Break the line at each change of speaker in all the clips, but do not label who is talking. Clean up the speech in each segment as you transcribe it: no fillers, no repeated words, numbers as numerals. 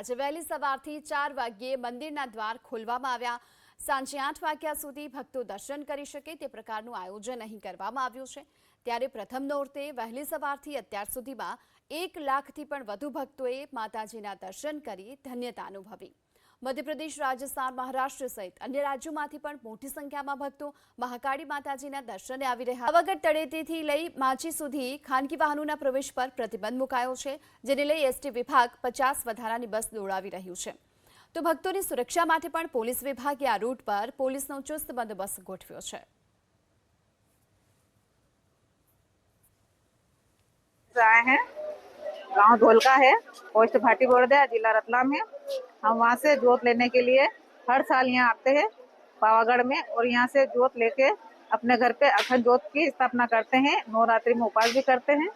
આજે વહેલી સવારથી 4 વાગ્યે મંદિરના દ્વાર ખોલવામાં આવ્યા। સાંજે 8 વાગ્યા સુધી ભક્તો દર્શન કરી શકે તે પ્રકારનું આયોજન અહીં કરવામાં આવ્યું છે। ત્યારે પ્રથમ નોરતે વહેલી સવારથી અત્યાર સુધીમાં 1 લાખથી પણ વધુ ભક્તોએ માતાજીના દર્શન કરી ધન્યતા અનુભવી। મધ્યપ્રદેશ, રાજસ્થાન, મહારાષ્ટ્ર સહિત અન્ય રાજ્યોમાંથી પણ મોટી સંખ્યામાં ભક્તો મહાકાળી માતાજીના દર્શને આવી રહ્યા। પાવાગઢ તળેટીથી લઈ માચી સુધી ખાનગી વાહનોના પ્રવેશ પર પ્રતિબંધ મુકાયો છે, જેને લઈ એસટી વિભાગ 50 વધારાની બસ દોડાવી રહ્યું છે। તો ભક્તોની સુરક્ષા માટે પણ પોલીસ વિભાગે આ રૂટ પર પોલીસનો ચુસ્ત બંદોબસ્ત ગોઠવ્યો છે।
गांव धोलका है, पोस्ट भाटी बोर्डा, जिला रतलाम है। हम वहाँ से जोत लेने के लिए हर साल यहाँ आते हैं पावागढ़ में, और यहाँ से जोत लेके अपने घर पे अखंड जोत की स्थापना करते हैं। नवरात्रि में उपवास भी करते हैं,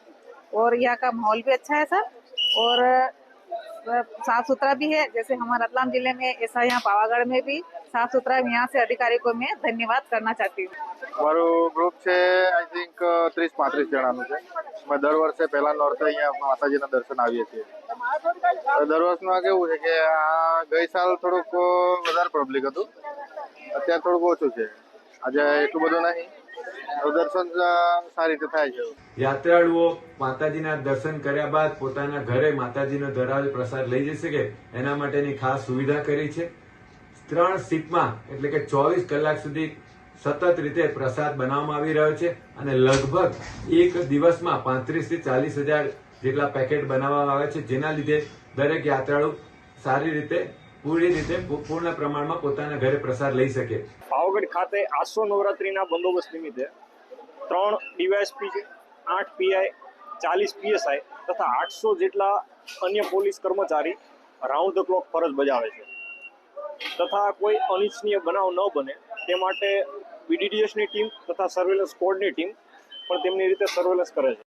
और यहाँ का माहौल भी अच्छा है सर, और साफ सुथरा भी है। जैसे हमारे रतलाम जिले में ऐसा यहाँ पावागढ़ में भी साफ सुथरा। यहाँ से अधिकारी को मैं धन्यवाद करना चाहती हूँ।
મારું ગ્રુપ છે આઈ થિંક 30-35 જણાનું છે। અમે દર વર્ષે પહેલા નોરતે અહીંયા માતાજીના દર્શન આવીએ છીએ। દર વર્ષમાં કેવું છે કે આ ગઈ સાલ થોડુંક વધારે પબ્લિક હતું, અત્યારે થોડુંક ઓછું છે। આજે એટલું બધું નહીં, દર્શન સારી રીતે થાય છે।
યાત્રાળુઓ માતાજીના દર્શન કર્યા બાદ પોતાના ઘરે માતાજીનો ધરાવેલ પ્રસાદ લઈ જઈ શકે એના માટેની ખાસ સુવિધા કરી છે। 3 શિફ્ટમાં એટલે કે 24 કલાક સુધી સતત રીતે પ્રસાદ બનાવવામાં આવી રહ્યો છે, અને લગભગ એક દિવસમાં 35 થી 40 હજાર જેટલા પેકેટ બનાવવામાં આવે છે, જેના લીધે દરેક યાત્રાળુ સારી રીતે પૂર્ણ પ્રમાણમાં પોતાના ઘરે પ્રસાદ લઈ શકે।
પાવાગઢ ખાતે આસો નવરાત્રીના બંદોબસ્ત નિમિત્તે 3 ડીવાયએસપી, 8 પીઆઈ, 40 પીએસઆઈ તથા 800 જેટલા અન્ય પોલીસ કર્મચારી રાઉન્ડ ધ ક્લોક ફરજ બજાવે છે, તથા કોઈ અનિચ્છનીય બનાવ ન બને તે માટે બીડીડીએસની ટીમ તથા સર્વેલન્સ સ્ક્વોડની ટીમ પણ તેમની રીતે સર્વેલન્સ કરે છે।